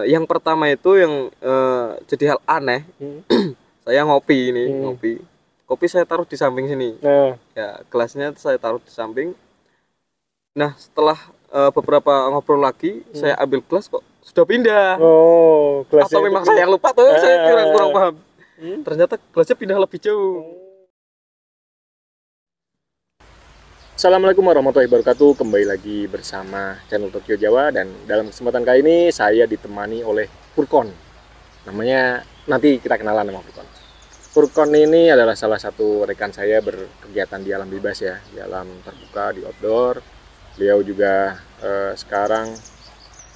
Yang pertama itu yang jadi hal aneh. Saya ngopi ini, ngopi. Kopi saya taruh di samping sini. Ya, gelasnya saya taruh di samping. Nah, setelah beberapa ngobrol lagi, saya ambil gelas kok sudah pindah. Oh, gelasnya atau memang saya lupa tuh, saya kurang paham. Ternyata gelasnya pindah lebih jauh. Assalamualaikum warahmatullahi wabarakatuh. Kembali lagi bersama channel Tokyo Jawa, dan dalam kesempatan kali ini saya ditemani oleh Furkon. Namanya nanti kita kenalan sama Furkon. Furkon ini adalah salah satu rekan saya berkegiatan di alam bebas ya, di alam terbuka, di outdoor. Beliau juga sekarang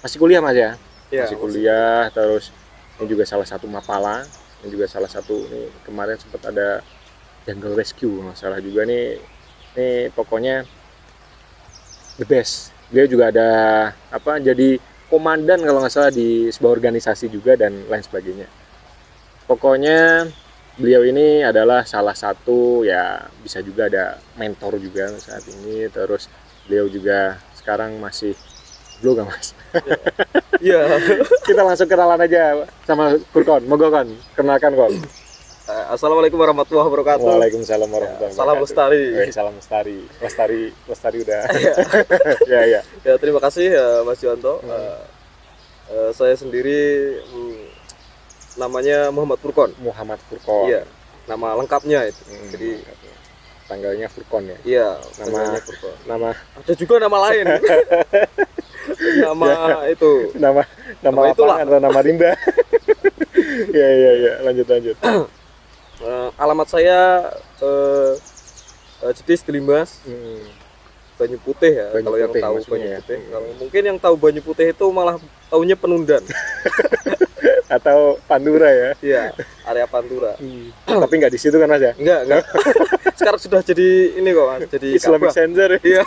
masih kuliah Mas ya? Masih kuliah, terus ini juga salah satu Mapala, ini juga salah satu, ini kemarin sempat ada jungle rescue masalah juga nih. Ini pokoknya the best. Beliau juga ada jadi komandan kalau nggak salah di sebuah organisasi juga dan lain sebagainya. Pokoknya beliau ini adalah salah satu, ya bisa juga ada mentor juga saat ini. Terus beliau juga sekarang masih blog nggak Mas? Iya. Kita langsung kenalan aja sama Furkon. Monggo Kon, kenalkan Kon. Assalamualaikum warahmatullahi wabarakatuh. Waalaikumsalam warahmatullahi wabarakatuh. Salam lestari. Salam lestari udah. Ya. Ya, terima kasih Mas Juwanto. Saya sendiri namanya Muhammad Furkon. Muhammad Furkon. Iya. Nama lengkapnya itu. Jadi tanggalnya Furkon ya. Iya. Namanya Furkon. Nama. Ada juga nama lain. Nama ya. Itu. Nama itulah. Atau nama rimba. Ya. Lanjut. Alamat saya Jedis Delimas, Banyu Putih ya. Kalau yang tahu Banyu Putih. Kalau mungkin yang tahu Banyu Putih itu malah taunya Penundan. Atau Pantura ya. Iya, area Pantura. Tapi nggak di situ kan Mas ya? Enggak. Sekarang sudah jadi ini kok Mas, jadi Islamic Center. Iya.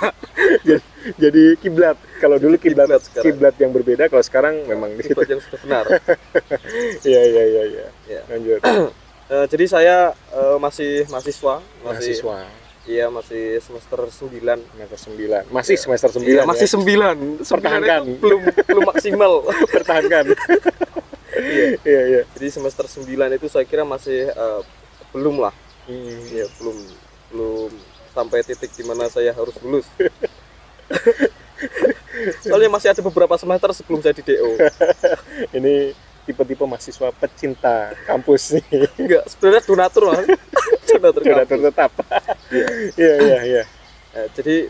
jadi kiblat. Kalau dulu kiblat yang berbeda, kalau sekarang memang di situ yang sudah benar. Iya. Lanjut. Jadi saya masih mahasiswa. Iya, masih semester 9. Masih semester 9. Iya, masih 9. Pertahankan. Belum maksimal. Pertahankan. Iya. Jadi semester 9 itu saya kira masih belum lah. Ya, belum sampai titik di mana saya harus lulus. Soalnya masih ada beberapa semester sebelum saya di DO. Ini tipe-tipe mahasiswa pecinta kampus nih. Enggak, sebenarnya donatur lah. Donatur tetap. Iya. Jadi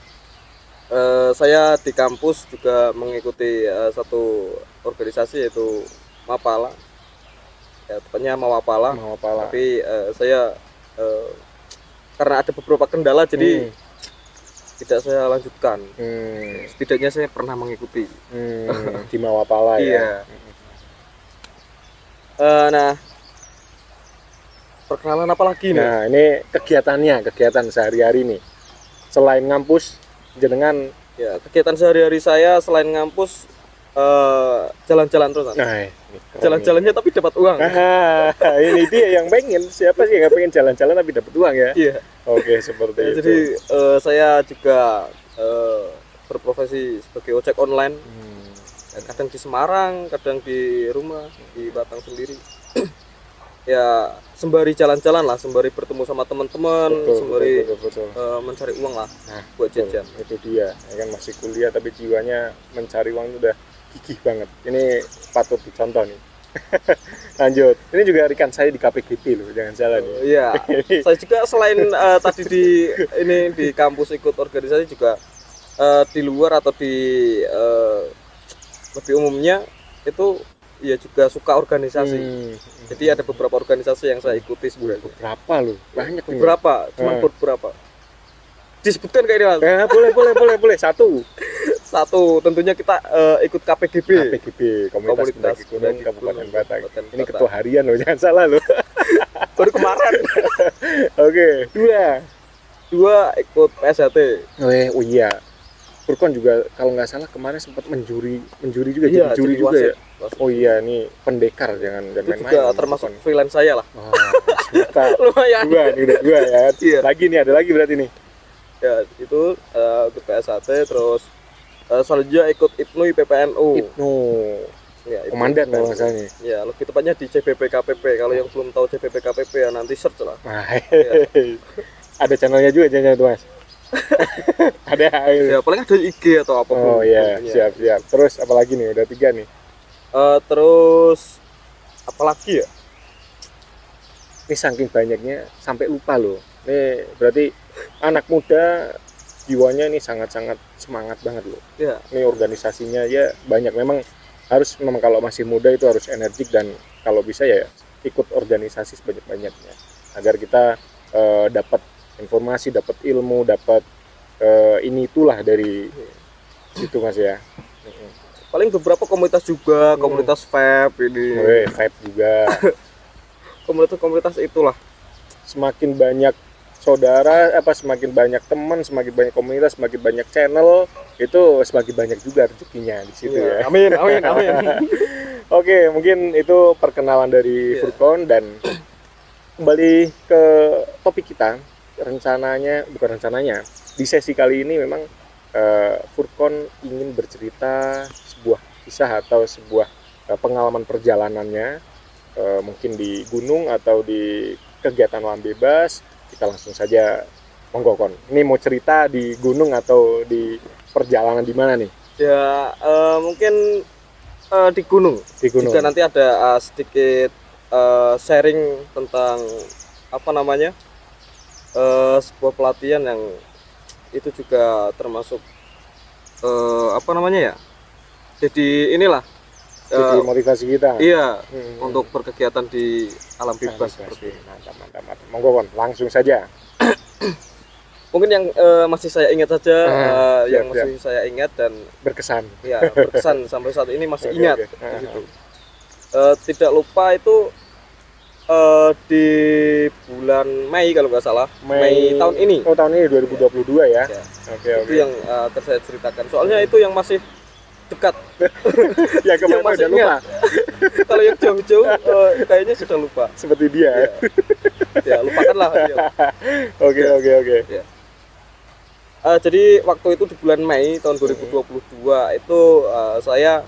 saya di kampus juga mengikuti satu organisasi yaitu Mapala. Ya, tepatnya Mawapala. Tapi saya karena ada beberapa kendala jadi tidak saya lanjutkan. Setidaknya saya pernah mengikuti di Mawapala ya. Nah, perkenalan apa lagi nih? Nah, ini kegiatan sehari-hari nih. Selain ngampus, jenengan ya, kegiatan sehari-hari saya selain ngampus jalan-jalan terus. Jalan-jalannya tapi dapat uang. Ini dia yang pengen. Siapa sih yang nggak pengen jalan-jalan tapi dapat uang ya? Iya. Oke, seperti itu. Jadi saya juga berprofesi sebagai ojek online. Kadang di Semarang, kadang di rumah, di Batang sendiri. Ya, sembari jalan-jalan lah, sembari bertemu sama teman-teman, sembari mencari uang lah buat jajan. Itu dia, ya kan masih kuliah tapi jiwanya mencari uang itu udah gigih banget. Ini patut dicontoh nih. Lanjut, ini juga rekan saya di KPGP loh, jangan salah nih. Iya, saya juga selain tadi di kampus ikut organisasi juga di luar atau di lebih umumnya itu ya juga suka organisasi. Jadi ada beberapa organisasi yang saya ikuti sebenarnya. Beberapa loh, banyak. Cuma beberapa. Disebutkan kayak ini Mas. Boleh. Satu, tentunya kita ikut KPGB, Komunitas Gunung Kabupaten Batang. Ini ketua harian loh, jangan salah loh. Baru kemarin. Oke. Dua ikut PSHT. Oh iya. Furkon juga kalau nggak salah kemarin sempat menjuri juga, jadi juri juga ya. Oh iya, ini pendekar, jangan main-main. Itu juga termasuk freelance saya lah. Lumayan. Udah dua ya. Iya. Lagi nih, ada lagi berarti nih. Ya, itu ikut PSHT, terus selanjutnya ikut IPNU. Ya, Komandan kalau masalahnya. Ya, lebih tepatnya di CBPKPP. Kalau yang belum tahu CBPKPP ya nanti search lah. Nah, ada channelnya juga channel itu Mas. Ada. Ya, paling ada IG atau apa. Oh iya, siap. Terus apalagi nih? Udah 3 nih. Terus apalagi ya? Ini saking banyaknya sampai lupa loh. Ini berarti anak muda jiwanya ini sangat-sangat semangat banget loh. Ya. Ini organisasinya ya banyak. Memang kalau masih muda itu harus energik dan kalau bisa ya ikut organisasi sebanyak-banyaknya agar kita dapat informasi, dapat ilmu, dapat ini itulah dari situ Mas ya. Paling beberapa komunitas juga, komunitas vape ini. Vape juga. Komunitas itulah. Semakin banyak saudara, semakin banyak teman, semakin banyak komunitas, semakin banyak channel, itu semakin banyak juga rezekinya di situ ya. Amin. Oke, mungkin itu perkenalan dari Furqon dan kembali ke topik kita. Bukan rencananya, di sesi kali ini memang Furqon ingin bercerita sebuah kisah atau sebuah pengalaman perjalanannya, mungkin di gunung atau di kegiatan alam bebas. Kita langsung saja, monggo Kon. Ini mau cerita di gunung atau di perjalanan di mana nih? Ya, mungkin di gunung. Jika nanti ada sedikit sharing tentang sebuah pelatihan yang itu juga termasuk jadi inilah jadi motivasi kita. Iya, untuk berkegiatan di alam bebas seperti ini. Mantap. Monggo Kon, langsung saja. Mungkin yang masih saya ingat saja, masih saya ingat dan berkesan. Ya, berkesan sampai saat ini masih ingat. Gitu. Tidak lupa itu di bulan Mei kalau nggak salah. Mei tahun ini. Oh, tahun ini 2022 ya. Itu yang akan saya ceritakan. Soalnya itu yang masih dekat. Ya kemarin udah lupa. Kalau yang jauh-jauh kayaknya sudah lupa. Seperti dia. Ya lupakanlah. Oke. Ya. Jadi waktu itu di bulan Mei tahun 2022 itu saya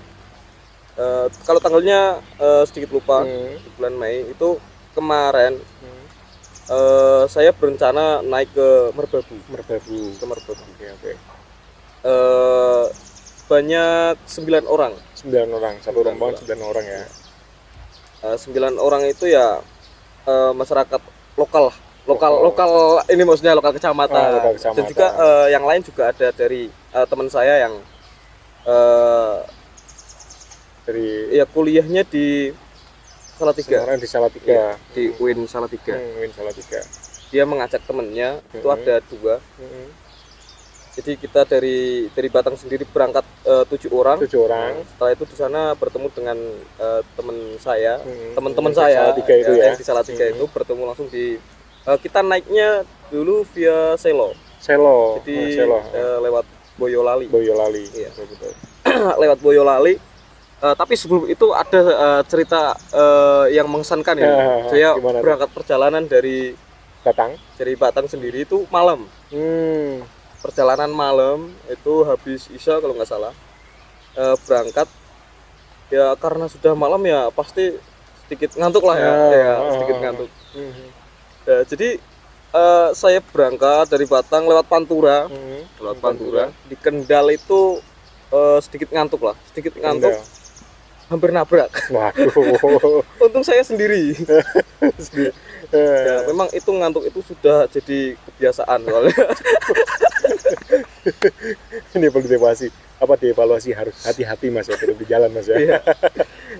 kalau tanggalnya sedikit lupa. Di bulan Mei itu kemarin saya berencana naik ke Merbabu. Oke. Banyak 9 orang. Satu rombongan 9 orang ya. 9 orang itu ya masyarakat lokal ini maksudnya lokal kecamatan. Dan juga yang lain juga ada dari teman saya yang kuliahnya di Salatiga. Di Salatiga. Di UIN Salatiga. UIN Salatiga. Dia mengajak temennya, itu ada 2. Jadi kita dari Batang sendiri berangkat 7 orang. Setelah itu di sana bertemu dengan teman-teman saya yang di Salatiga itu bertemu langsung di kita naiknya dulu via Selo. Jadi lewat Boyolali. Iya. Betul. Lewat Boyolali. Tapi sebelum itu ada cerita yang mengesankan ya. Saya berangkat perjalanan dari Batang sendiri itu malam. Perjalanan malam itu habis Isya kalau nggak salah, berangkat ya karena sudah malam ya pasti sedikit ngantuk lah sedikit ngantuk. Jadi saya berangkat dari Batang lewat Pantura, di Kendal itu sedikit ngantuk, hampir nabrak. Waduh. Untung saya sendiri. Ya, memang itu ngantuk itu sudah jadi kebiasaan soalnya. Ini perlu dievaluasi harus hati-hati Mas ya di jalan Mas ya. Iya.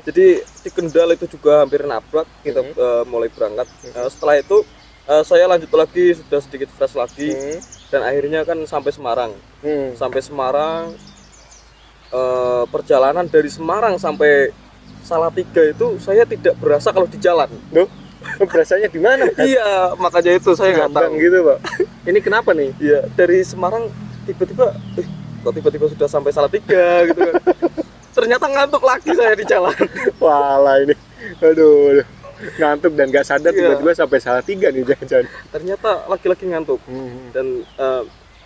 Jadi di Kendal itu juga hampir nabrak, kita mulai berangkat. Setelah itu saya lanjut lagi, sudah sedikit fresh lagi dan akhirnya kan sampai Semarang. Perjalanan dari Semarang sampai Salatiga itu saya tidak berasa kalau di jalan. Duh, berasanya di mana? Iya, makanya itu saya nggak tahu gitu Pak. Ini kenapa nih? Iya, dari Semarang tiba-tiba sudah sampai Salatiga gitu kan. Ternyata ngantuk lagi saya di jalan. Walah ini, aduh, ngantuk dan nggak sadar tiba-tiba sampai Salatiga nih jalan. Ternyata laki-laki ngantuk. Dan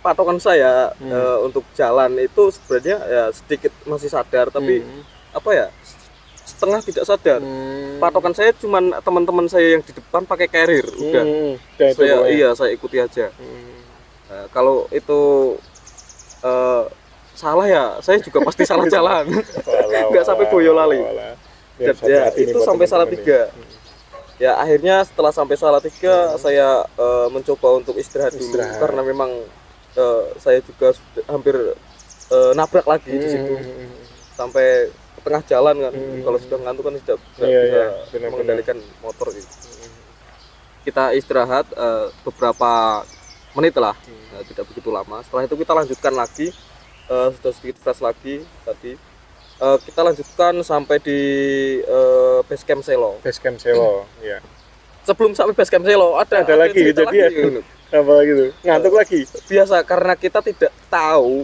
patokan saya untuk jalan itu sebenarnya ya sedikit masih sadar, tapi tengah tidak sadar. Patokan saya cuman teman-teman saya yang di depan pakai carrier, udah. Saya ikuti aja. Nah, kalau itu salah ya, saya juga pasti salah jalan. Nggak sampai Boyolali. Ya, itu sampai Salatiga. Ya akhirnya setelah sampai Salatiga saya mencoba untuk istirahat dulu karena memang saya juga sudah hampir nabrak lagi di situ sampai ke tengah jalan kan. Kalau sudah ngantuk kan tidak bisa mengendalikan motor gitu. Kita istirahat beberapa menit lah, tidak begitu lama. Setelah itu kita lanjutkan lagi, sudah sedikit fresh lagi tadi. Kita lanjutkan sampai di base camp Selo. Ya. Sebelum sampai base camp Selo ada lagi kejadian. Apa lagi tuh? Ngantuk lagi. Biasa karena kita tidak tahu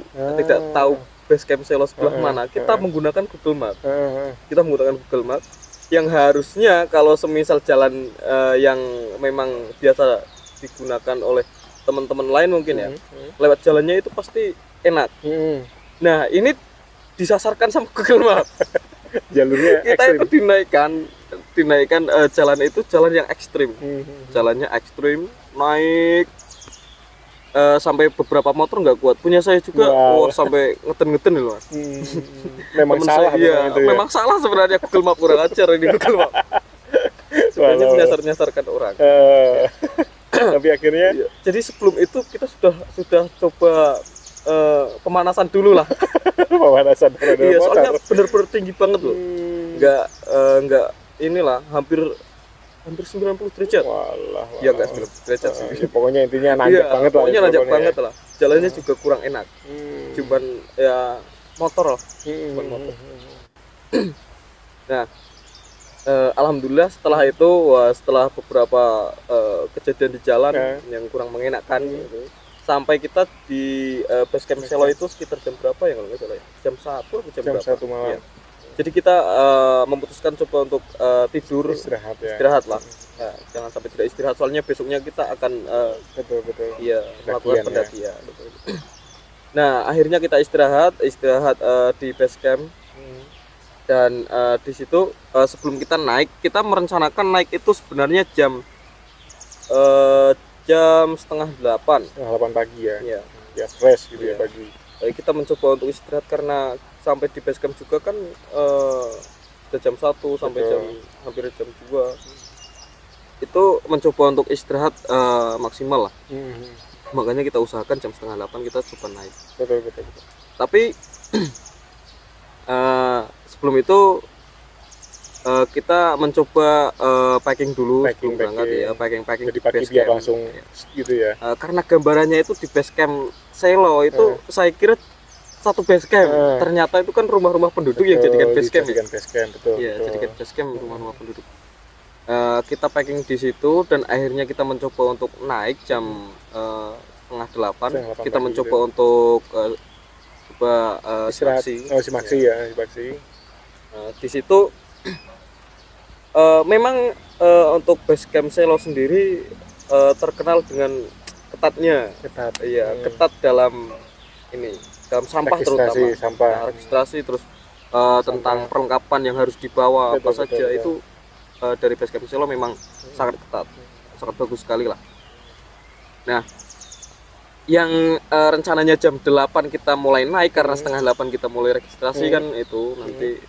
base camp Selo sebelah mana. Kita menggunakan Google Map. Kita menggunakan Google Map yang harusnya kalau semisal jalan yang memang biasa digunakan oleh teman-teman lain mungkin ya. Lewat jalannya itu pasti enak. Nah, ini disasarkan sama Google Map. Jalurnya kita ekstrim. Itu dinaikkan jalan itu jalan yang ekstrim. Jalannya ekstrim, naik sampai beberapa motor nggak kuat. Punya saya juga sampai ngeten-ngeten loh, Mas. Memang salah ya. Memang salah sebenarnya Google Map, kurang ajar ini Google Map. Sebenarnya menyasar-nyasarkan orang. Tapi akhirnya jadi sebelum itu kita sudah coba pemanasan dulu lah. Pemanasan iya, soalnya bener-bener tinggi banget loh. Enggak inilah hampir 90 derajat. Walah. Ya enggak 90 derajat sih. Ya, pokoknya intinya nanjak banget lah. Pokoknya nanjak banget lah. Jalannya juga kurang enak. Cuman ya motor lah. Cuman motor. Nah, alhamdulillah setelah itu setelah beberapa kejadian di jalan yang kurang mengenakan gitu, sampai kita di base camp Selo itu sekitar jam berapa ya kalau nggak salah ya? Jam 1 atau jam berapa? 1 malam. Ya. Jadi kita memutuskan coba untuk tidur, istirahat lah. Ya, jangan sampai tidak istirahat, soalnya besoknya kita akan melakukan pendakian. Betul. Nah, akhirnya kita istirahat di base camp. Dan di situ sebelum kita naik, kita merencanakan naik itu sebenarnya jam 7:30. 8 pagi ya. Ya fresh gitu ya pagi. Kita mencoba untuk istirahat karena sampai di base camp juga kan sudah jam 1 sampai hampir jam 2. Itu mencoba untuk istirahat maksimal lah. Makanya kita usahakan jam 7:30 kita coba naik. Betul. Tapi sebelum itu kita mencoba packing dulu sebelum berangkat ya, packing jadi pagi biar langsung gitu ya. Karena gambarannya itu di base camp Selo itu saya kira satu base camp, ternyata itu kan rumah-rumah penduduk yang jadikan base camp. Betul. Iya, jadikan base camp rumah-rumah penduduk. Kita packing di situ dan akhirnya kita mencoba untuk naik jam 7:30. Kita mencoba untuk simaksi. Di situ memang untuk base camp Selo sendiri terkenal dengan ketatnya. Ketat dalam sampah, terutama registrasi, terus tentang perlengkapan yang harus dibawa apa saja. Itu dari base camp Selo memang sangat ketat, sangat bagus sekali lah. Nah, yang rencananya jam 8 kita mulai naik karena 7:30 kita mulai registrasi kan itu nanti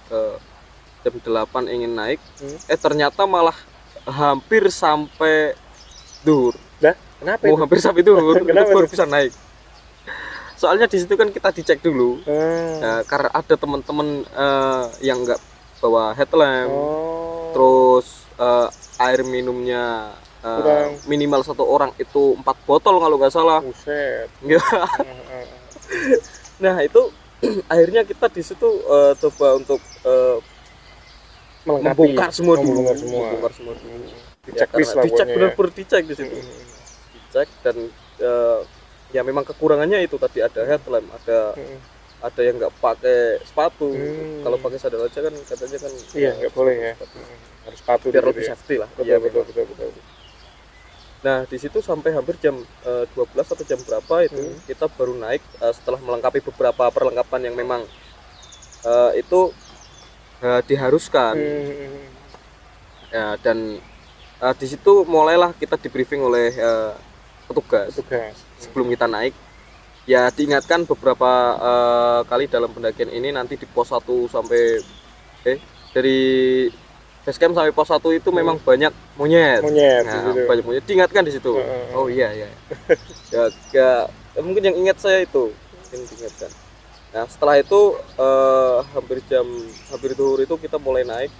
jam 8 ingin naik, ternyata malah hampir sampai duhur. Kenapa? Hampir sampai duhur baru bisa naik. Soalnya di situ kan kita dicek dulu, karena ada teman-teman yang nggak bawa headlamp, terus air minumnya minimal satu orang itu 4 botol kalau nggak salah. Buset. Nah itu akhirnya kita di situ coba untuk membongkar semua dulu. Dicek benar-benar dicek di situ. Dicek dan ya memang kekurangannya itu tadi ada headlamp, ada yang nggak pakai sepatu. Kalau pakai sandal aja kan katanya kan nggak boleh ya. Harus sepatu biar lebih safety lah. Betul. Nah di situ sampai hampir jam 12 atau jam berapa itu kita baru naik setelah melengkapi beberapa perlengkapan yang memang itu diharuskan. Ya, dan di situ mulailah kita di briefing oleh petugas sebelum kita naik. Ya diingatkan beberapa kali dalam pendakian ini, nanti di pos 1 sampai dari base camp sampai pos 1 itu memang banyak monyet. Nah, banyak monyet, diingatkan di situ. Oh iya ya, mungkin yang ingat saya itu yang diingatkan. Nah setelah itu hampir zuhur itu kita mulai naik.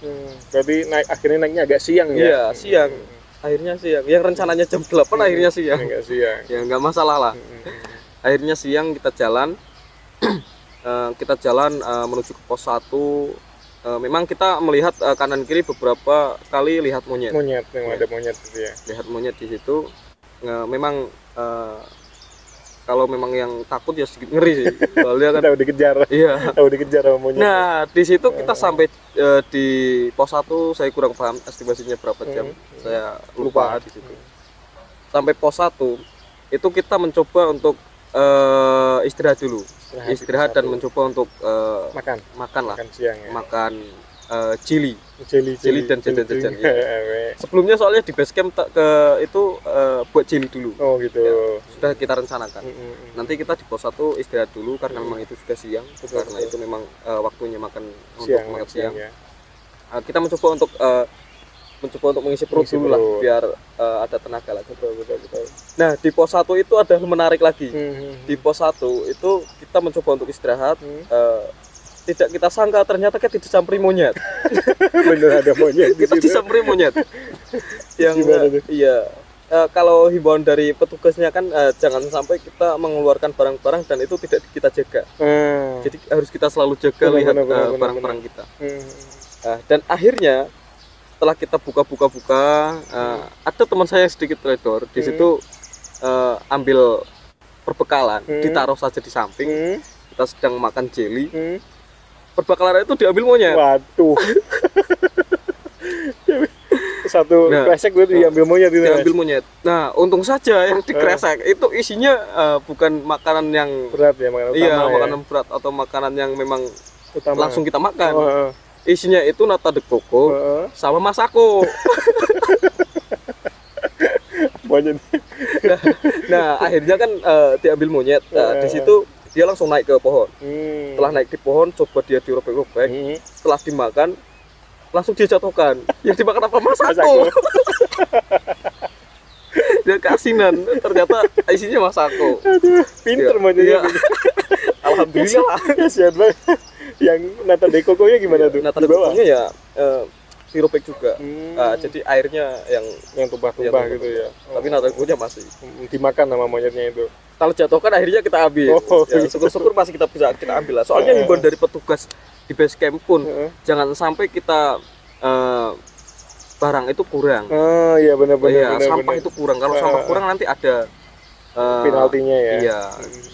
Berarti akhirnya naiknya agak siang ya? Iya siang, akhirnya siang. Yang rencananya jam 8 akhirnya siang. Enggak siang. Ya nggak masalah lah. Akhirnya siang kita jalan, menuju ke pos 1. Memang kita melihat kanan kiri beberapa kali lihat monyet. Ada monyet gitu ya. Lihat monyet di situ. Memang kalau memang yang takut ya sedikit ngeri sih. Soalnya kan tahu dikejar. Iya. Tahu dikejar sama monyet. Nah, di situ kita sampai di pos 1, saya kurang paham estimasinya berapa jam. Saya lupa di situ. Sampai pos 1 itu kita mencoba untuk istirahat dulu. Istirahat dan mencoba untuk makan lah. Makan siang ya. Makan cili dan jajan-jajan ya. Sebelumnya soalnya di base camp buat cili dulu. Oh gitu. Ya, sudah kita rencanakan. Nanti kita di pos 1 istirahat dulu karena memang itu sudah siang. Karena itu memang waktunya makan siang. Ya. Kita mencoba untuk mengisi perut dulu lah biar ada tenaga lagi. Betul. Nah di pos 1 itu ada menarik lagi. Di pos 1 itu kita mencoba untuk istirahat. Tidak kita sangka ternyata kita disamperi monyet. Bener ada monyet. Kita disamperi monyet. Iya. Kalau himbauan dari petugasnya kan jangan sampai kita mengeluarkan barang-barang dan itu tidak kita jaga. Jadi harus kita selalu jaga lihat barang-barang kita. Dan akhirnya setelah kita buka, ada teman saya sedikit teledor di situ, ambil perbekalan, ditaruh saja di samping. Kita sedang makan jelly. Perbekalan itu diambil monyet. Waduh. Satu kresek itu diambil monyet. Diambil monyet. Nah, untung saja yang dikresek itu isinya bukan makanan yang berat ya, makanan utama. Iya, makanan berat atau makanan yang memang utama. Langsung kita makan. Isinya itu nata de coco sama masako. Monyet. Nah, akhirnya kan diambil monyet. Di situ dia langsung naik ke pohon. Setelah naik di pohon, coba dia dirobek-robek. Setelah dimakan, langsung dia jatuhkan. Yang dimakan apa? Masako. Dia keasinan, ternyata isinya masako. Pinter monyetnya. Alhamdulillah. Kasihan banget. Yang nata de coco-nya gimana tuh? Nata de coco-nya ya dirobek juga. Jadi airnya yang tumpah-tumpah gitu ya. Tapi nata de coco-nya masih dimakan sama monyetnya itu. Kalau jatuhkan akhirnya kita ambil. Syukur-syukur masih kita bisa ambil lah. Soalnya himbauan dari petugas di base camp pun jangan sampai kita barang itu kurang. Iya benar-benar. Sampah itu kurang. Kalau sampah kurang nanti ada penaltinya ya. Iya.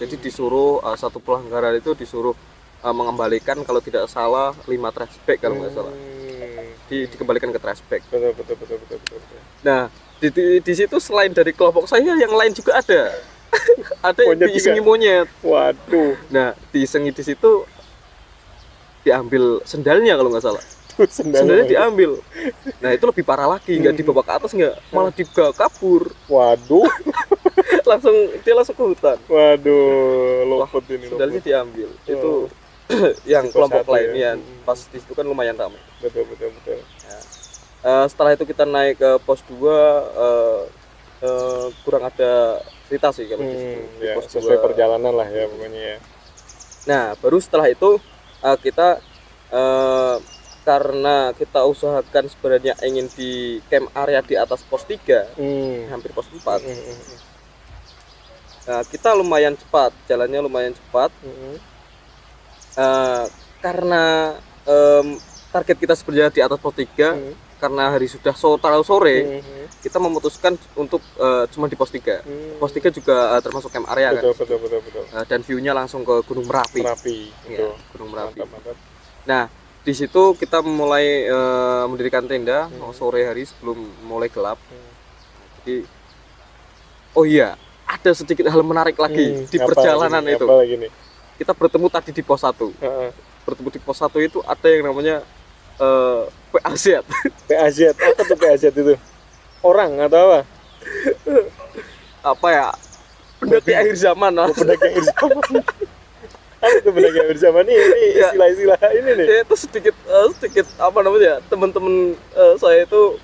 Jadi disuruh satu pelanggaran itu disuruh mengembalikan kalau tidak salah 5 trash bag kalau nggak salah. Dikembalikan ke trash bag. Betul. Nah, di situ selain dari kelompok saya yang lain juga ada. Ada yang diisengi monyet. Waduh. Nah, diisengi di situ diambil sendalnya kalau nggak salah. Sendalnya diambil. Nah, itu lebih parah lagi, nggak dibawa ke atas, nggak, malah dibawa kabur. Waduh. Dia langsung ke hutan. Waduh, lopot ini. Sendalnya diambil. Itu yang kelompok lain ya. Pas di situ kan lumayan ramai. Betul. Nah, setelah itu kita naik ke pos 2, kurang ada cerita sih kalau di situ. Ya, sesuai perjalanan lah ya pokoknya ya. Nah, baru setelah itu kita karena kita usahakan sebenarnya ingin di camp area di atas pos 3, hampir pos 4. Nah, kita lumayan cepat, jalannya lumayan cepat. Karena target kita sebenarnya di atas pos 3, karena hari sudah terlalu sore, kita memutuskan untuk cuma di pos 3. Pos 3 juga termasuk camp area. Betul. Dan view-nya langsung ke Gunung Merapi. Ya, Gunung Merapi. Mantap. Nah, di situ kita mulai mendirikan tenda sore hari sebelum mulai gelap. Jadi, oh iya, ada sedikit hal menarik lagi di perjalanan itu. Apa lagi nih? Kita bertemu tadi di pos 1. Bertemu di pos 1 itu ada yang namanya PAZ. PAZ, apa tuh PAZ itu? Orang atau apa? Apa ya? Pendaki akhir zaman lah. Pendaki akhir zaman. Apa itu pendaki akhir zaman ini Ya. istilah-istilah ini nih. Ya, itu sedikit apa namanya? Teman-teman saya itu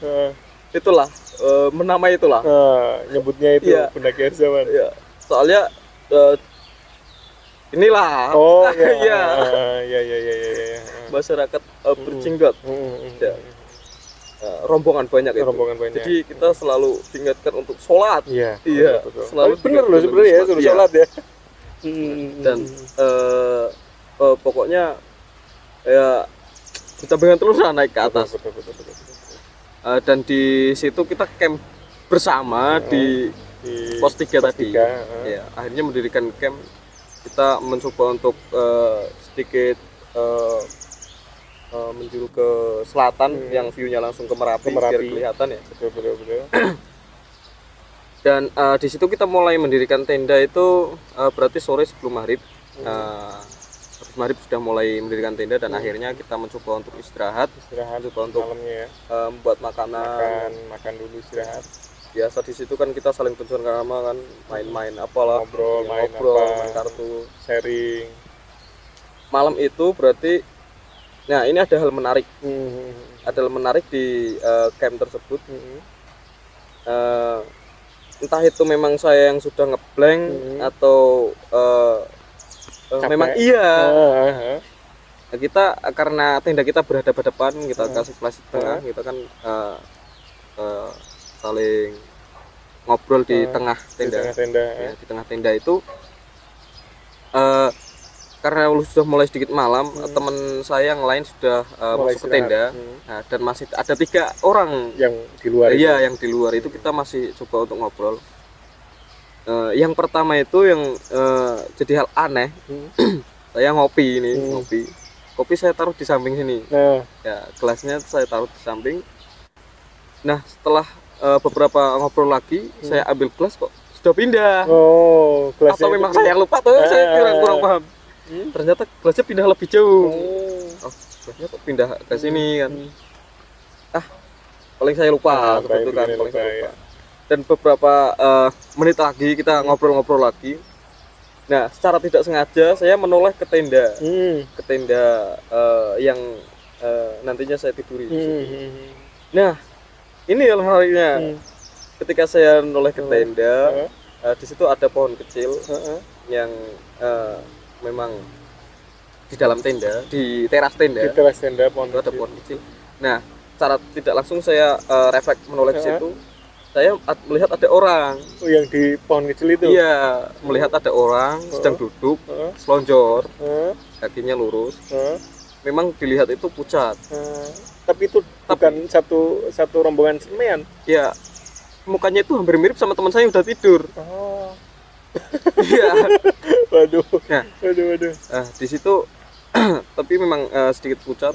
itulah menamai itulah. Nyebutnya itu Iya. pendaki akhir zaman. Ya, soalnya inilah. Oh iya. Iya. Iya. Masyarakat berjenggot. Ya. Rombongan banyak itu. Rombongan banyak. Jadi kita selalu diingatkan untuk sholat. Iya. Iya. Betul. Selalu Bener loh diingatkan sebenarnya ya, untuk suruh Iya. sholat ya. Dan pokoknya ya kita pengen terus lah naik ke atas. Betul. Dan di situ kita camp bersama di pos 3 tadi. Ya, akhirnya mendirikan camp. Kita mencoba untuk sedikit menjuru ke selatan yang view-nya langsung ke Merapi, biar kelihatan ya. Betul. Dan di situ kita mulai mendirikan tenda itu berarti sore sebelum maghrib. Habis maghrib sudah mulai mendirikan tenda dan akhirnya kita mencoba untuk istirahat mencoba untuk malamnya ya. membuat makanan, makan dulu istirahat. Biasa di situ kan kita saling bersama kan, main-main apalah, ngobrol, main kartu, sharing. Malam itu berarti, nah ini ada hal menarik, di camp tersebut. Entah itu memang saya yang sudah ngeblank atau memang iya. Nah, kita karena tenda kita berhadapan-hadapan, kita kasih flash di tengah, kita kan saling ngobrol di tengah tenda. Ya, di tengah tenda itu karena sudah mulai sedikit malam, teman saya yang lain sudah masuk ke tenda. Nah, dan masih ada 3 orang yang di luar. Iya, yang di luar itu kita masih coba untuk ngobrol. Yang pertama itu yang jadi hal aneh. Saya ngopi. Kopi saya taruh di samping sini. Ya, gelasnya saya taruh di samping. Nah, setelah beberapa ngobrol lagi, saya ambil gelas kok sudah pindah. Gelasnya atau memang saya yang lupa tuh, saya kurang paham. Ternyata gelasnya pindah lebih jauh. Gelasnya kok pindah ke sini kan. Paling saya lupa seperti itu kan, paling saya lupa. Dan beberapa menit lagi kita ngobrol-ngobrol lagi. Nah, secara tidak sengaja saya menoleh ke tenda. Ke tenda yang nantinya saya tiduri. Nah, ini halnya. Ketika saya menoleh ke tenda, di situ ada pohon kecil yang memang di dalam tenda, di teras tenda. Di teras tenda pohon ada pohon kecil. Nah, secara tidak langsung saya refleks menoleh ke situ. Saya melihat ada orang. Yang di pohon kecil itu? Iya, melihat ada orang sedang duduk, selonjor, kakinya lurus. Memang dilihat itu pucat. Tapi itu bukan satu rombongan semen. Ya, mukanya itu hampir mirip sama teman saya yang udah tidur. Iya. Waduh. Nah, waduh. Di situ tapi memang sedikit pucat.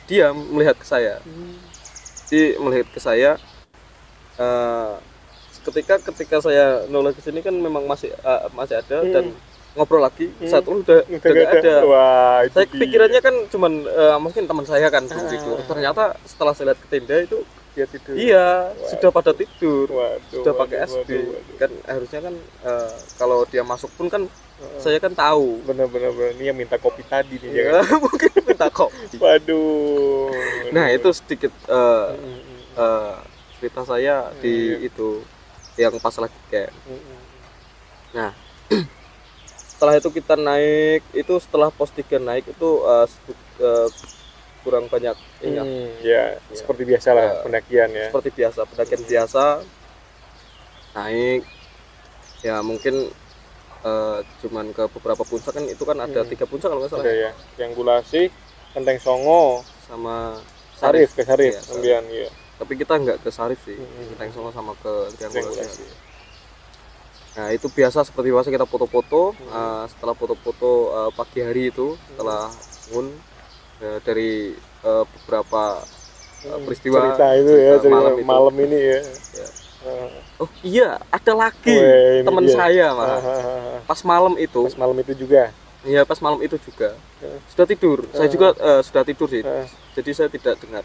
Dia melihat ke saya. Ketika saya noleh ke sini kan memang masih ada dan ngobrol lagi, saat itu udah nggak ada. Wah, itu saya pikirannya kan cuman mungkin teman saya kan tidur. Ternyata setelah saya lihat ke tenda itu dia tidur. Iya, sudah pada tidur. Sudah pakai SB. Kan harusnya kan kalau dia masuk pun kan saya kan tahu. Benar. Ini yang minta kopi tadi nih ya. Mungkin minta kopi. Waduh. Nah, itu sedikit cerita saya di itu yang pas lagi camp. Nah, setelah itu kita naik, itu setelah pos 3 naik itu kurang banyak ingat. Seperti biasa lah pendakian ya. Seperti biasa, pendakian biasa. Naik ya mungkin cuman ke beberapa puncak kan, itu kan ada 3 puncak kalau nggak salah. Ada ya. Yang Gulasi, Kenteng Songo sama Sarif. Sarif. Ya, kemudian ya. Tapi kita nggak ke Sarif sih. Kenteng Songo sama ke Gulasi. Nah, itu biasa seperti biasa kita foto-foto. Setelah foto-foto pagi hari itu, setelah bangun dari beberapa peristiwa cerita itu ya, malam ini ya. Oh iya, ada lagi teman saya malah. Pas malam itu juga. Iya, pas malam itu juga sudah tidur. Saya juga sudah tidur sih. Jadi saya tidak dengar.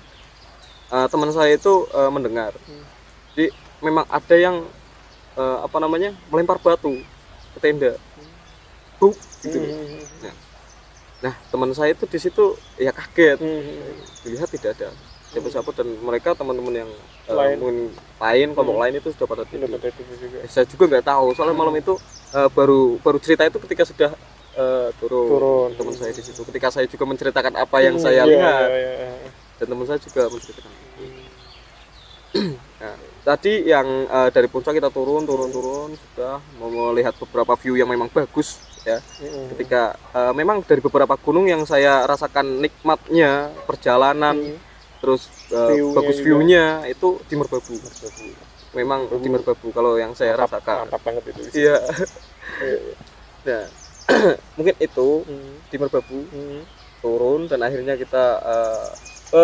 Teman saya itu mendengar. Jadi memang ada yang melempar batu ke tenda. Buk, gitu. Nah, teman saya itu di situ ya kaget. Dilihat tidak ada siapa-siapa dan mereka teman-teman yang lain kelompok lain itu sudah pada tidur. Saya juga nggak tahu soalnya malam itu baru cerita itu ketika sudah turun teman saya di situ. Ketika saya juga menceritakan apa yang saya lihat dan teman saya juga menceritakan. Nah, tadi yang dari puncak kita turun sudah mau melihat beberapa view yang memang bagus ya. Ketika memang dari beberapa gunung yang saya rasakan nikmatnya perjalanan terus bagus view-nya itu di Merbabu. Memang di Merbabu kalau yang saya rasakan. Mantap banget itu. Iya. Nah, mungkin itu di Merbabu turun dan akhirnya kita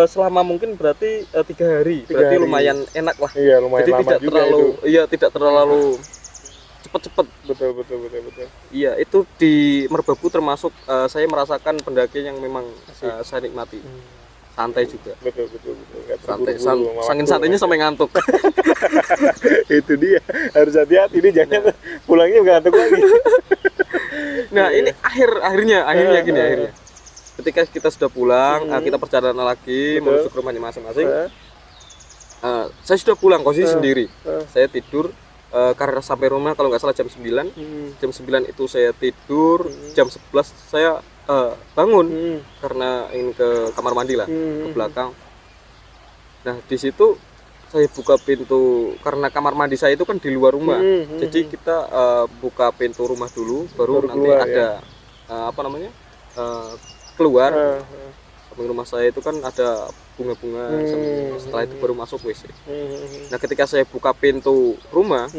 selama mungkin berarti 3 hari. Berarti lumayan enak lah. Iya, lumayan jadi lama tidak juga terlalu itu. Iya, tidak terlalu cepet-cepet. Betul. Iya, itu di Merbabu termasuk saya merasakan pendakian yang memang saya nikmati. Santai juga. Betul. Nggak Santai. terburu-buru sama Saking waktu. santainya sampai ngantuk. Itu dia. Harus hati-hati ini jangan pulangnya ngantuk lagi. Nah, ini akhirnya gini. Ketika kita sudah pulang, kita perjalanan lagi menuju ke rumahnya masing-masing. Saya sudah pulang posisi sendiri. Saya tidur karena sampai rumah kalau nggak salah jam 9. Jam 9 itu saya tidur, jam 11 saya bangun karena ingin ke kamar mandi lah, ke belakang. Nah, di situ saya buka pintu karena kamar mandi saya itu kan di luar rumah. Jadi kita buka pintu rumah dulu baru nanti keluar, ada keluar. Samping rumah saya itu kan ada bunga-bunga. Setelah itu baru masuk WC. Nah, ketika saya buka pintu rumah,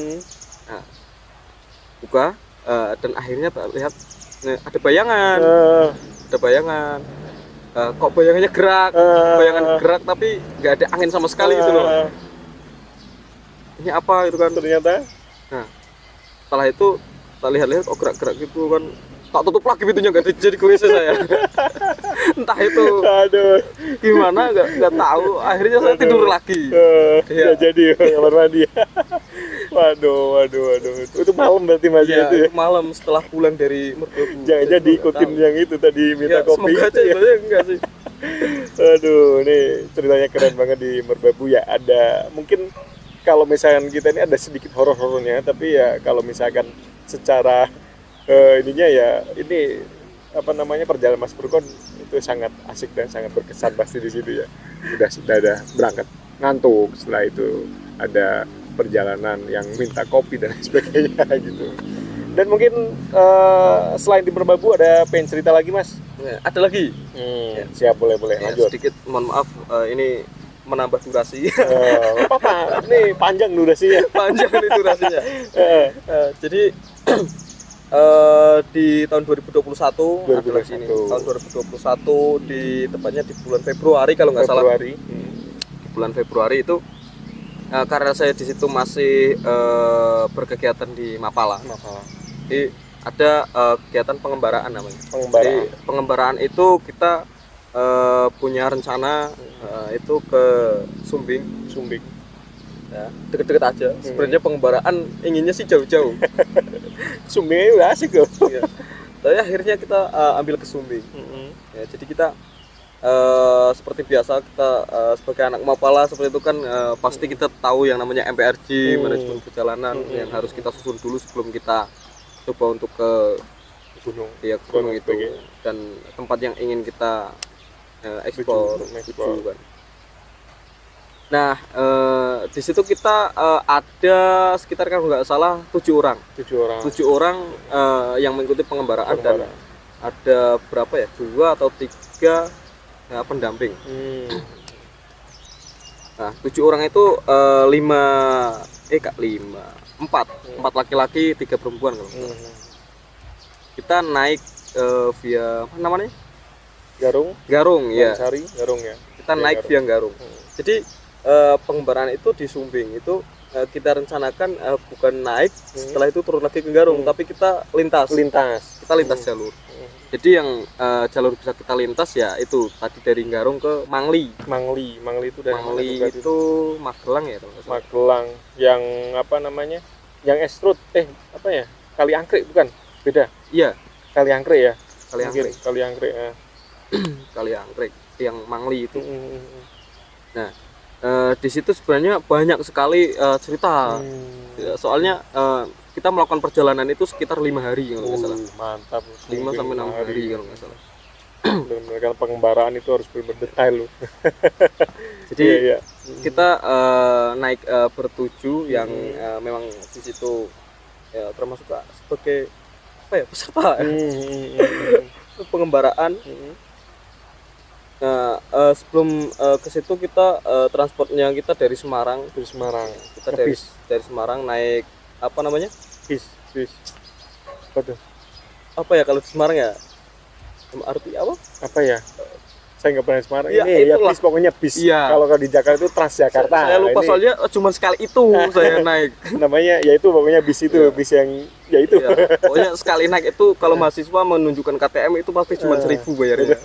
buka dan akhirnya lihat ada bayangan. Kok bayangannya gerak, bayangan gerak tapi nggak ada angin sama sekali gitu loh. Ini apa itu kan? Ternyata. Nah, setelah itu tak lihat-lihat, gerak-gerak gitu kan. Tak tutup lagi pintunya, nggak jadi ke WC saya. Entah itu gimana, nggak tahu. Akhirnya saya tidur lagi. Ya jadi kamar mandi. Waduh. Itu malam berarti Mas ya, itu ya. Malam setelah pulang dari Merbabu. Jangan jadi ikutin yang itu tadi minta kopi. Semoga aja itu ya enggak sih. Aduh, ini ceritanya keren banget di Merbabu ya. Ada mungkin kalau misalkan kita ini ada sedikit horor-horornya, tapi ya kalau misalkan secara ininya ya ini perjalanan Mas Furkon itu sangat asik dan sangat berkesan pasti di situ ya. Sudah ada berangkat ngantuk, setelah itu ada perjalanan yang minta kopi dan sebagainya gitu. Dan mungkin selain di Merbabu ada pengen cerita lagi Mas? Ya, ada lagi. Siap, boleh Ya, lanjut. sedikit mohon maaf ini menambah durasi. Apa? Ini panjang durasinya. Panjang ini durasinya. Jadi di tahun 2021 ada lagi ini. Tahun 2021 di tepatnya di bulan Februari kalau nggak salah. Di bulan Februari itu karena saya di situ masih berkegiatan di Mapala. Jadi ada kegiatan pengembaraan namanya. Jadi pengembaraan itu kita punya rencana itu ke Sumbing. Ya, deket-deket aja. Sebenarnya pengembaraan inginnya sih jauh-jauh. Sumbing udah asik loh. Ya. Tapi akhirnya kita ambil ke Sumbing. Ya, jadi kita seperti biasa kita sebagai anak Mapala seperti itu kan pasti kita tahu yang namanya MPRJ, manajemen perjalanan yang harus kita susun dulu sebelum kita coba untuk ke gunung itu dan tempat yang ingin kita eksplor itu kan. Nah, di situ kita ada sekitar kalau nggak salah 7 orang yang mengikuti pengembaraan dan ada berapa ya, 2 atau 3 pendamping. Nah, 7 orang itu 4 laki-laki 3 perempuan kalau nggak salah. Kita naik via apa namanya? Garung ya. Garung ya. Kita naik via Garung. Jadi pengembaraan itu di Sumbing itu kita rencanakan bukan naik setelah itu turun lagi ke Garung, tapi kita lintas jalur. Jadi yang jalur bisa kita lintas ya itu tadi dari Garung ke Mangli. Mangli itu dari Mangli mana itu Magelang ya kalau nggak salah. Magelang yang apa namanya, yang Esrut apa ya, Kali Angkrek bukan, beda, Iya, Kali Angkrek ya, Kali mungkin Angkrek. Kali Angkrek ya. Kali Angkrek yang Mangli itu. Mm. Nah, di situ sebenarnya banyak sekali cerita. Ya, soalnya kita melakukan perjalanan itu sekitar 5 hari kalau nggak salah. Mantap, 5 sampai 6 hari kalau nggak salah. benar-benar kan pengembaraan itu harus benar-benar detail loh. Jadi Iya. kita naik bertujuh yang memang di situ ya termasuk sebagai apa ya, peserta pengembaraan. Nah, sebelum ke situ kita transportnya kita dari Semarang. Kita dari Semarang naik apa namanya? bis Apa ya kalau di Semarang ya? MRT apa ya, saya nggak pernah Semarang. Ya, ini ya itulah. bis, pokoknya bis. Iya. Kalau di Jakarta itu Transjakarta. Saya lupa Ini soalnya cuma sekali itu saya naik. namanya ya itu, pokoknya bis itu. Iya. Bis yang ya itu. Ya, pokoknya sekali naik itu kalau mahasiswa menunjukkan KTM itu pasti cuma 1.000 bayarnya.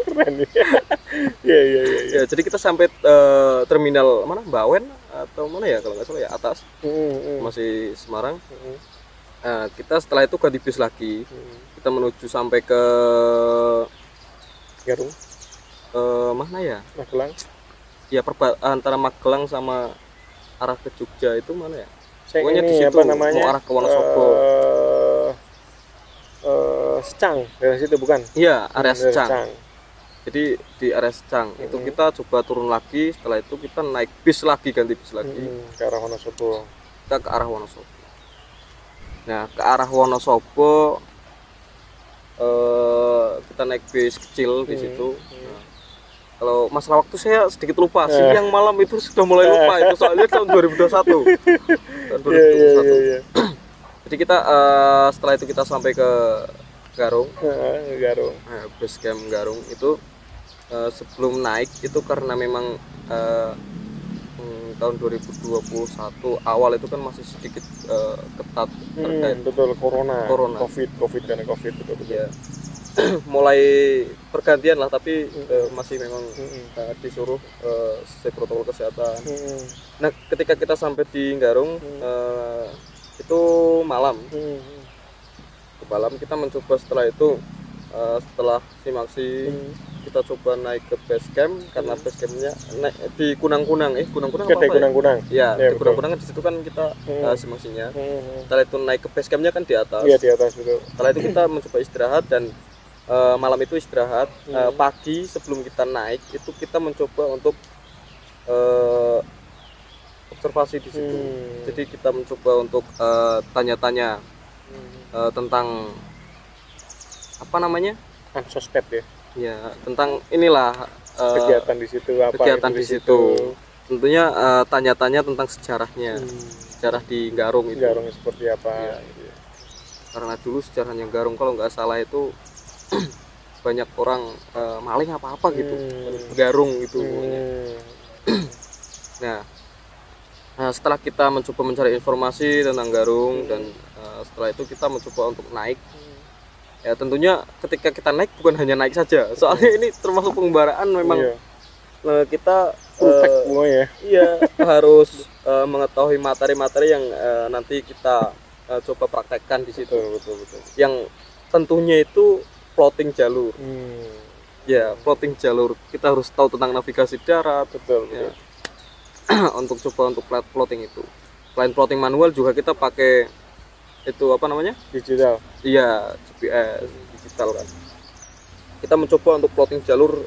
Keren ya. Iya. Ya, jadi kita sampai terminal mana? Bawen atau mana ya kalau nggak salah ya, atas. Masih Semarang. Nah, kita setelah itu ganti bis lagi. Kita menuju sampai ke Garung, mana ya? Magelang. Ya antara Magelang sama arah ke Jogja itu mana ya? Saya Pokoknya ini di situ apa namanya? mau arah ke Wonosobo. Secang dari situ bukan? Iya, area Dari Secang. Jadi di area Secang itu kita coba turun lagi. Setelah itu kita naik bis lagi, ganti bis lagi. Ke arah Wonosobo. Kita ke arah Wonosobo. Nah, ke arah Wonosobo kita naik bis kecil di situ. Nah, kalau masalah waktu saya sedikit lupa. Siang malam itu sudah mulai lupa itu, soalnya tahun 2021. Tahun 2021. Iya. Jadi kita setelah itu kita sampai ke Garung. Garung. Nah, base camp Garung itu sebelum naik itu karena memang tahun 2021 awal itu kan masih sedikit ketat terkait betul, corona. COVID karena COVID betul. ya. Mulai pergantian lah, tapi masih memang disuruh sesuai protokol kesehatan. Nah, ketika kita sampai di Garung itu malam. Malam kita mencoba setelah itu setelah simaksi kita coba naik ke base camp, karena base campnya naik di Kunang-Kunang. Kunang-Kunang apa ya? Kunang-Kunang. Ya, Ya, di Kunang-Kunang di situ kan kita simaksinya. Setelah itu naik ke base campnya kan di atas. Iya, di atas betul. Setelah itu kita mencoba istirahat dan malam itu istirahat. Pagi sebelum kita naik itu kita mencoba untuk observasi di situ. Jadi kita mencoba untuk tanya-tanya tentang apa namanya? Suspek ya. Ya, tentang inilah Kegiatan di situ apa? kegiatan itu di situ. Tentunya tanya-tanya tentang sejarahnya. Sejarah di Garung itu. Garung seperti apa? Iya. Karena dulu sejarahnya Garung kalau nggak salah itu banyak orang maling apa-apa gitu. Garung itu pokoknya. Nah, setelah kita mencoba mencari informasi tentang Garung dan setelah itu kita mencoba untuk naik. Ya, tentunya ketika kita naik bukan hanya naik saja, soalnya ini termasuk pengembaraan memang. Kita iya harus mengetahui materi-materi yang nanti kita coba praktekkan di situ. Betul. Yang tentunya itu plotting jalur. Ya, plotting jalur. Kita harus tahu tentang navigasi darat. Betul. Ya. Untuk plotting itu. Selain plotting manual juga kita pakai itu apa namanya? Digital. Iya, GPS digital kan. Kita mencoba untuk plotting jalur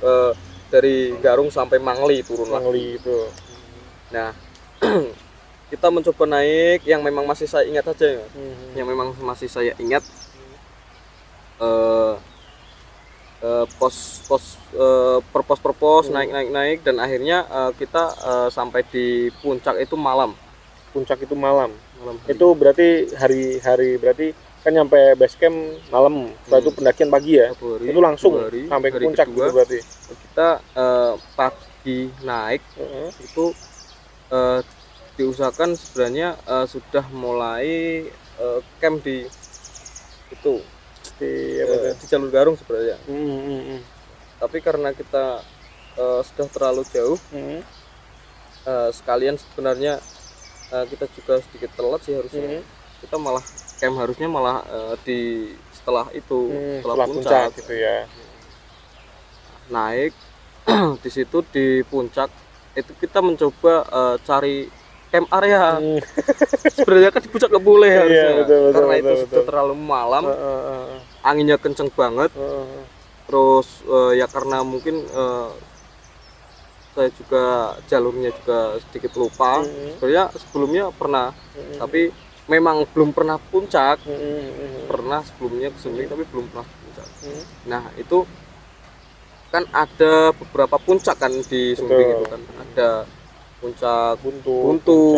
dari Garung sampai Mangli turun lagi. Itu. Nah, kita mencoba naik yang memang masih saya ingat saja. Yang memang masih saya ingat per pos naik dan akhirnya kita sampai di puncak itu malam. Puncak itu malam. Hari. Itu berarti hari berarti kan nyampe base camp malam. Setelah itu pendakian pagi ya. Itu langsung sampai ke puncak kedua, gitu berarti. Kita pagi naik itu diusahakan sebenarnya sudah mulai camp di itu pasti apa tuh? di jalur Garung sebenarnya. Hmm. Tapi karena kita sudah terlalu jauh, sekalian sebenarnya kita juga sedikit telat sih harusnya. Kita malah camp harusnya malah di setelah itu, setelah puncak gitu ya. Naik di situ di puncak itu kita mencoba cari camp area. Sebenarnya kan di puncak nggak boleh harusnya, karena itu sudah terlalu malam, anginnya kenceng banget. Terus ya karena mungkin saya juga jalurnya juga sedikit lupa. Sebenarnya sebelumnya pernah, tapi memang belum pernah puncak. Pernah sebelumnya ke Sumbing tapi belum pernah puncak. Nah itu kan ada beberapa puncak kan di Sumbing itu kan, ada puncak Buntu,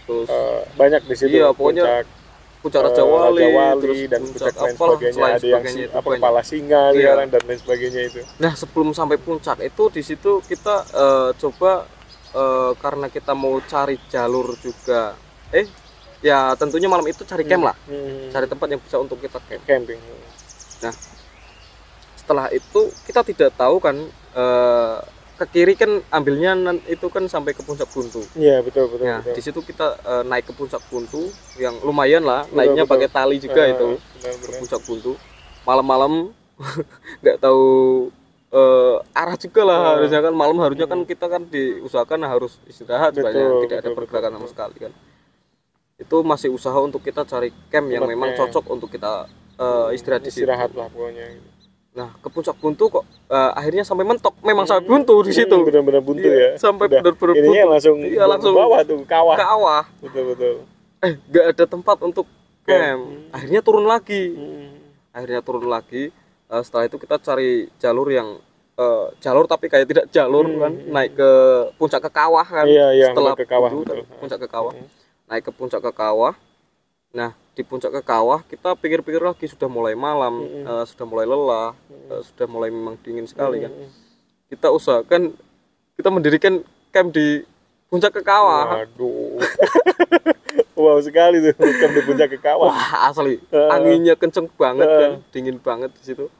terus banyak di situ. Iya, pokoknya puncak Raja Wali, terus dan puncak lain sebagainya, ada yang kepala singa dan lain sebagainya itu. Nah sebelum sampai puncak itu di situ kita coba karena kita mau cari jalur juga, ya tentunya malam itu cari camp lah, cari tempat yang bisa untuk kita camping. Nah setelah itu kita tidak tahu kan, ke kiri kan ambilnya itu kan sampai ke puncak Buntu. Iya betul. Nah di situ kita naik ke puncak Buntu yang lumayan lah, naiknya pakai tali juga itu ke puncak Buntu. Malam-malam nggak tahu arah juga lah, harusnya kan malam harusnya kan kita kan diusahakan harus istirahat supaya tidak ada pergerakan sama sekali kan. Itu masih usaha untuk kita cari camp yang memang cocok untuk kita istirahat di situ. Istirahat lah pokoknya. Nah ke puncak Buntu kok akhirnya sampai mentok, memang sampai buntu di situ. Benar-benar buntu ya. Sampai benar-benar buntu. Langsung ke bawah tuh, ke kawah. Betul. Nggak ada tempat untuk camp. Akhirnya turun lagi. Setelah itu kita cari jalur yang jalur tapi kayak tidak jalur kan, naik ke puncak ke kawah kan. Setelah ke kawah, puncak ke kawah. Naik ke puncak ke kawah. Nah di puncak ke kawah kita pikir-pikir lagi, sudah mulai malam, sudah mulai lelah, sudah mulai memang dingin sekali kan. Kita usahakan kita mendirikan camp di puncak ke kawah. Waduh. Wow sekali tuh camp di puncak ke kawah. Wah asli, anginnya kenceng banget kan, dingin banget di situ.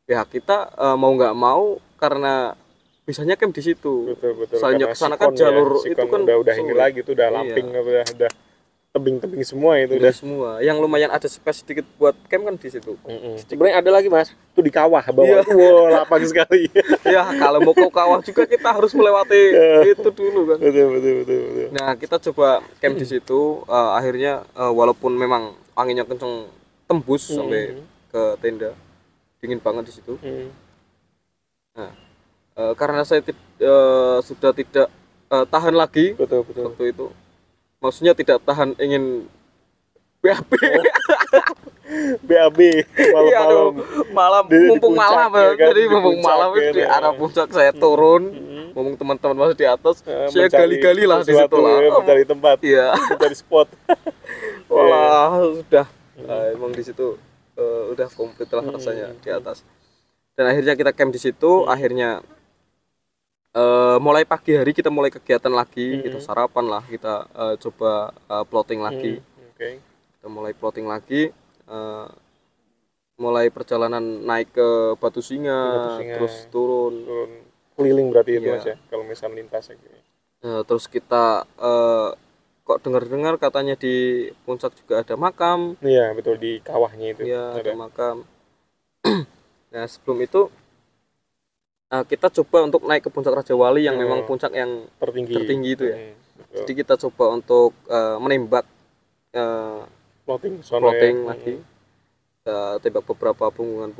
Ya kita mau nggak mau karena bisanya camp di situ. Betul. Soalnya kesana kan jalur itu kan udah ini lagi tuh, udah lamping, udah tebing-tebing semua itu udah semua. Yang lumayan ada space sedikit buat camp kan di situ. Sebenarnya ada lagi mas, tuh di kawah bawah. Wow, lapang sekali. Ya kalau mau ke kawah juga kita harus melewati itu dulu kan. Betul. Nah kita coba camp di situ. Akhirnya walaupun memang anginnya kenceng tembus sampai ke tenda, dingin banget di situ. Nah karena saya sudah tidak tahan lagi. Betul. Waktu itu maksudnya tidak tahan, ingin BAB. Malam mumpung malam ya kan? Jadi mumpung malam di arah puncak saya turun, mumpung teman-teman masih di atas, saya gali-gali lah di situ lah, mencari tempat, mencari spot. Walah sudah emang di situ udah komplit lah rasanya di atas. Dan akhirnya kita camp di situ. Akhirnya mulai pagi hari kita mulai kegiatan lagi, kita sarapan lah, kita coba plotting lagi. Kita mulai plotting lagi, mulai perjalanan naik ke Batu Singa, terus turun keliling berarti itu mas ya, kalau misalnya lintas gitu. Terus kita kok dengar-dengar katanya di puncak juga ada makam. Iya betul, di kawahnya itu ada makam. Nah sebelum itu kita coba untuk naik ke puncak Raja Wali yang memang puncak yang tertinggi itu ya. Jadi kita coba untuk menembak plotting lagi, tembak beberapa punggungan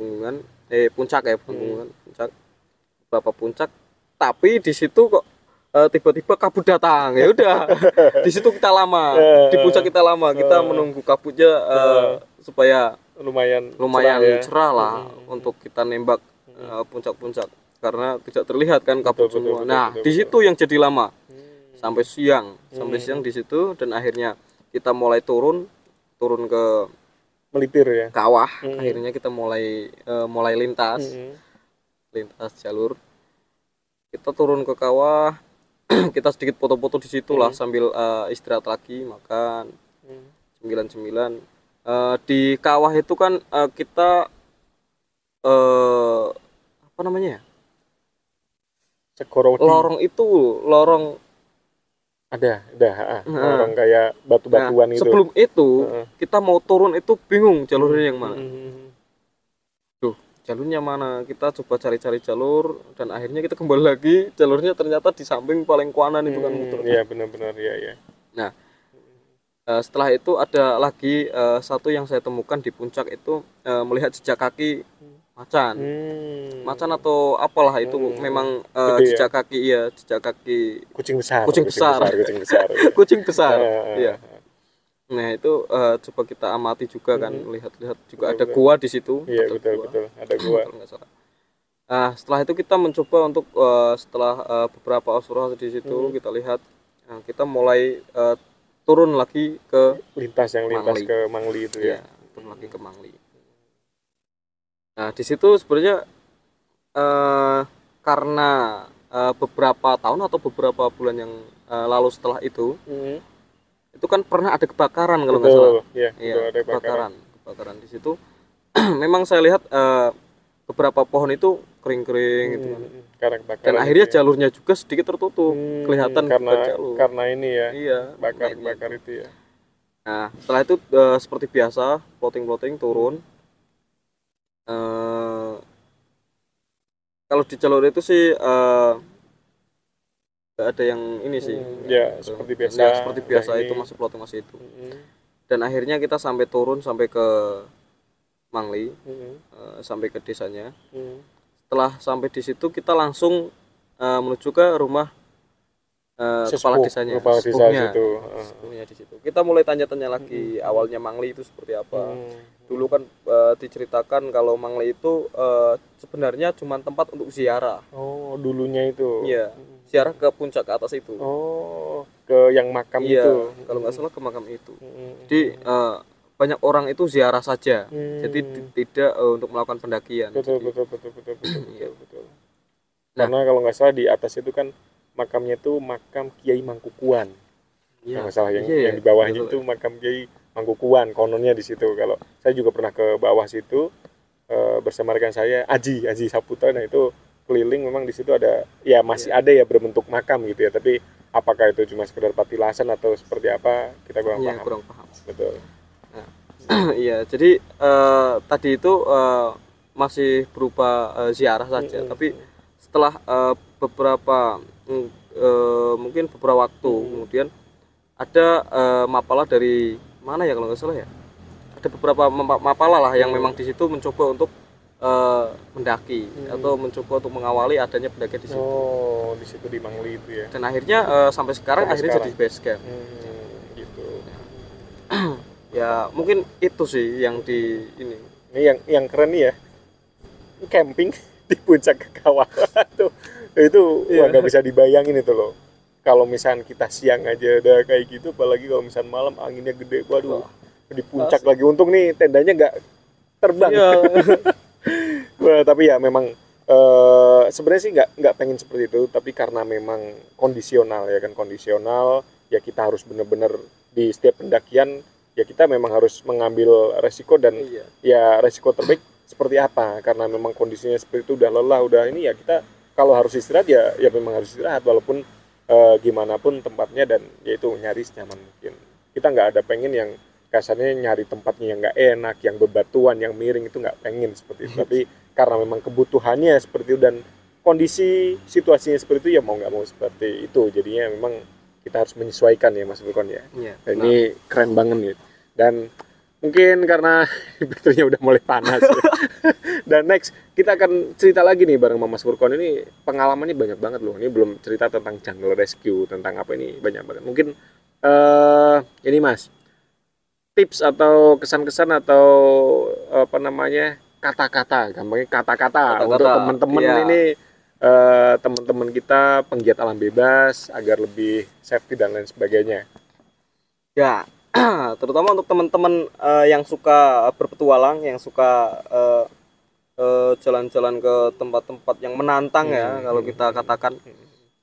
puncak ya, puncak beberapa puncak. Tapi di situ kok tiba-tiba kabut datang. Ya udah di situ kita lama, di puncak kita lama, kita menunggu kabutnya supaya lumayan cerah lah untuk kita nembak puncak-puncak. Karena tidak terlihat kan kabut semua. Nah, di situ yang jadi lama. Sampai siang di situ, dan akhirnya kita mulai turun ke melipir ya. Kawah. Akhirnya kita mulai lintas jalur. Kita turun ke kawah. Kita sedikit foto-foto di situ lah sambil istirahat lagi, makan. 9 Di kawah itu kan kita apa namanya ya? Segorowedi. Lorong itu, lorong. Ada, Nah, orang kayak nah, batu-batuan itu. sebelum itu Heeh. kita mau turun itu bingung jalurnya yang mana. Hmm. Duh, jalurnya mana? Kita coba cari-cari jalur dan akhirnya kita kembali lagi. Jalurnya ternyata di samping paling kanan itu kan muter. Iya benar-benar ya. Nah, setelah itu ada lagi satu yang saya temukan di puncak itu melihat jejak kaki macan. Macan atau apalah itu memang Gede ya? jejak kaki, iya, jejak kaki Kucing besar. kucing besar. Kucing besar. Kucing besar. Heeh. Iya. Nah, itu coba kita amati juga kan, lihat-lihat juga ada Betul. gua di situ, Iya ada gua. betul. Ada gua. Kalau nggak salah. Nah, setelah itu kita mencoba untuk setelah beberapa observasi di situ kita lihat, kita mulai turun lagi ke Lintas Mangli. ke Mangli itu ya. Iya, turun lagi ke Mangli. Nah, di situ sebenarnya karena beberapa tahun atau beberapa bulan yang lalu setelah itu kan pernah ada kebakaran kalau nggak salah. Iya, Iya, ada kebakaran di situ. Memang saya lihat beberapa pohon itu kering-kering gitu kan. Karena kebakaran. Dan akhirnya jalurnya juga sedikit tertutup, kelihatan karena bukan jalur. karena ini ya. Iya, Bakar itu ya. Nah, setelah itu seperti biasa, plotting turun. Kalau di jalur itu sih nggak ada yang ini sih. Ya, seperti biasa. Ya, seperti biasa Yang itu ini. masih plotting masih itu. Dan akhirnya kita sampai turun sampai ke Mangli, sampai ke desanya. Setelah sampai di situ kita langsung menuju ke rumah kepala desanya, kepala desa situ. sepupunya di situ. Kita mulai tanya-tanya lagi awalnya Mangli itu seperti apa. Dulu kan diceritakan kalau Mangli itu sebenarnya cuma tempat untuk ziarah. Oh, dulunya itu. Iya, ziarah ke puncak ke atas itu. Oh, ke yang makam itu. Kalau nggak salah ke makam itu. Jadi banyak orang itu ziarah saja. Jadi tidak untuk melakukan pendakian. Betul. Iya. Nah, karena kalau nggak salah di atas itu kan makamnya itu makam Kiai Mangkukuan. Iya. Kalau nggak salah yang di bawahnya itu makam Kiai Mangkukuan, kononnya di situ. Kalau saya juga pernah ke bawah situ bersama rekan saya Aji Saputra. Nah, itu keliling memang di situ ada ya masih ada ya berbentuk makam gitu ya, tapi apakah itu cuma sekedar patilasan atau seperti apa kita kurang paham. Betul. Nah, iya, jadi tadi itu masih berupa ziarah saja, tapi setelah beberapa mungkin beberapa waktu kemudian ada mapala dari mana ya kalau nggak salah ya, ada beberapa mapala lah yang memang di situ mencoba untuk mendaki atau mencoba untuk mengawali adanya pendakian di situ. Oh, di situ di Mangli itu ya. Dan akhirnya sampai sekarang jadi base camp. Gitu. Ya mungkin itu sih yang di ini. Ini yang keren nih ya. Camping di puncak kawah tuh. Itu nggak bisa dibayangin itu loh. Kalau misalnya kita siang aja udah kayak gitu, apalagi kalau misalnya malam anginnya gede, waduh, di puncak lagi. Untung nih tendanya nggak terbang. Iya. Wah, tapi ya memang sebenarnya sih nggak pengen seperti itu, tapi karena memang kondisional ya kita harus benar-benar di setiap pendakian ya kita memang harus mengambil resiko dan ya resiko terbaik seperti apa, karena memang kondisinya seperti itu, udah lelah udah ini ya kita kalau harus istirahat ya memang harus istirahat walaupun gimana pun tempatnya, dan yaitu nyari senyaman mungkin. Kita nggak ada pengen yang kasarnya nyari tempatnya yang nggak enak, yang bebatuan, yang miring, itu nggak pengen seperti itu. Tapi karena memang kebutuhannya seperti itu dan kondisi situasinya seperti itu ya mau nggak mau seperti itu, jadinya memang kita harus menyesuaikan ya Mas Fulkon ya. Ini keren banget nih. Dan mungkin karena baterainya udah mulai panas ya. Dan next kita akan cerita lagi nih bareng Mas Fulkon. Ini pengalamannya banyak banget loh. Ini belum cerita tentang jungle rescue, tentang apa ini banyak banget. Mungkin ini Mas, tips atau kesan-kesan atau apa namanya kata-kata, gampangnya kata-kata untuk teman-teman ini teman-teman kita penggiat alam bebas agar lebih safety dan lain sebagainya. Ya, terutama untuk teman-teman yang suka berpetualang, yang suka jalan-jalan ke tempat-tempat yang menantang ya, kalau kita katakan.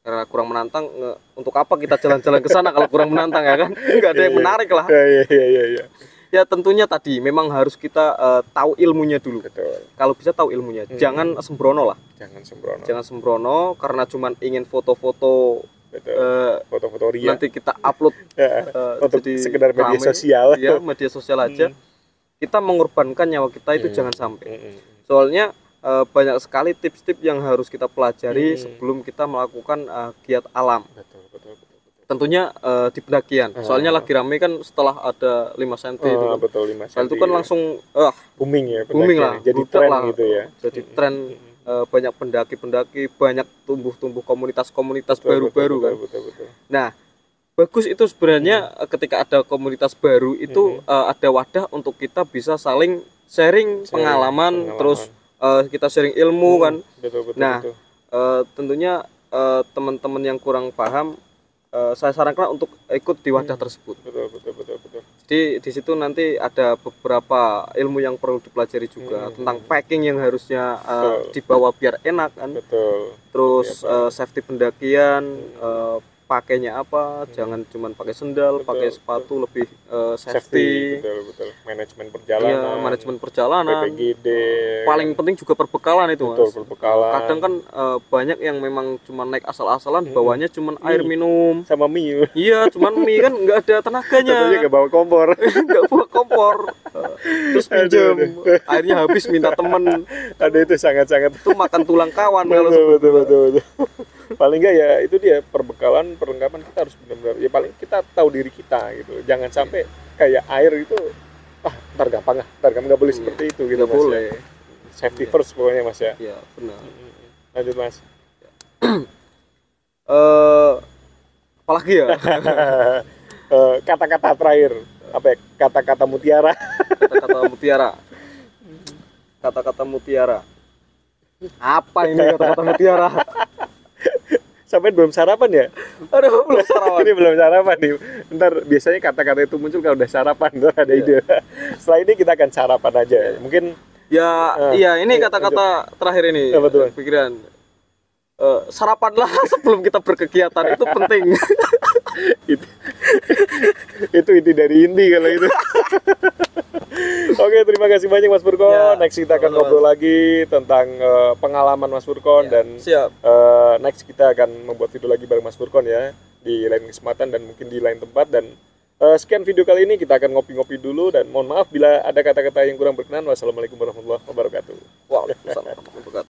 Karena kurang menantang, untuk apa kita jalan-jalan ke sana kalau kurang menantang ya kan? Nggak ada yang menarik lah. Iya. Ya tentunya tadi memang harus kita tahu ilmunya dulu. Betul. Kalau bisa tahu ilmunya, jangan sembrono lah. Jangan sembrono. Jangan sembrono karena cuman ingin foto-foto. Foto-foto ria. Nanti kita upload untuk jadi sekedar media rame. sosial. Ya, media sosial aja. Kita mengorbankan nyawa kita itu jangan sampai. Soalnya banyak sekali tips-tips yang harus kita pelajari sebelum kita melakukan giat alam. Betul. Tentunya di pendakian. Soalnya lagi rame kan setelah ada 5 cm itu. Betul, 5 cm. Itu kan langsung booming ya, booming lah. Jadi tren gitu ya. Jadi tren banyak pendaki-pendaki, banyak tumbuh komunitas-komunitas baru-baru kan. Betul. Nah, bagus itu sebenarnya ketika ada komunitas baru itu ada wadah untuk kita bisa saling sharing pengalaman, terus kita sharing ilmu kan. Betul. Nah, tentunya teman-teman yang kurang paham saya sarankan untuk ikut di wadah tersebut. Betul. Jadi di situ nanti ada beberapa ilmu yang perlu dipelajari juga tentang packing yang harusnya dibawa biar enak kan. Betul. Terus safety pendakian, pakainya apa, jangan cuma pakai sendal, pakai sepatu lebih safety. Betul. Manajemen perjalanan. Iya, manajemen perjalanan. PPGD. Paling penting juga perbekalan itu, Betul, Mas. perbekalan. Kadang kan banyak yang memang cuma naik asal-asalan, bawanya cuma air minum sama mie. Iya, cuman mie kan nggak ada tenaganya. Contohnya nggak bawa kompor. Nggak bawa kompor. Terus pinjam, airnya habis minta temen. Ada itu sangat-sangat. Itu makan tulang kawan kalau betul. Paling enggak ya itu dia perbekalan perlengkapan kita harus benar-benar ya paling kita tahu diri kita gitu. Jangan sampai kayak air itu ntar gampang nggak boleh seperti itu gitu Mas. Boleh. Ya. Safety first pokoknya Mas ya. Iya, benar. Lanjut Mas. Apalagi ya? Kata-kata terakhir apa ya? Kata-kata mutiara. Kata-kata mutiara. Apa ini kata-kata mutiara? Sampai belum sarapan ya? Aduh, belum sarapan. Ini belum sarapan nih. Ntar biasanya kata-kata itu muncul kalau udah sarapan, ntar ada ide. Setelah ini kita akan sarapan aja. Mungkin iya ini kata-kata terakhir ini. Betul. Pikiran sarapanlah sebelum kita berkegiatan, itu penting. itu inti dari inti kalau itu. Oke, terima kasih banyak Mas Furkon. Ya, next kita akan ngobrol lagi tentang pengalaman Mas Furkon dan siap. Next kita akan membuat video lagi bareng Mas Furkon ya di lain kesempatan dan mungkin di lain tempat. Dan sekian video kali ini, kita akan ngopi-ngopi dulu dan mohon maaf bila ada kata-kata yang kurang berkenan. Wassalamualaikum warahmatullahi wabarakatuh. Waalaikumsalam warahmatullahi wabarakatuh.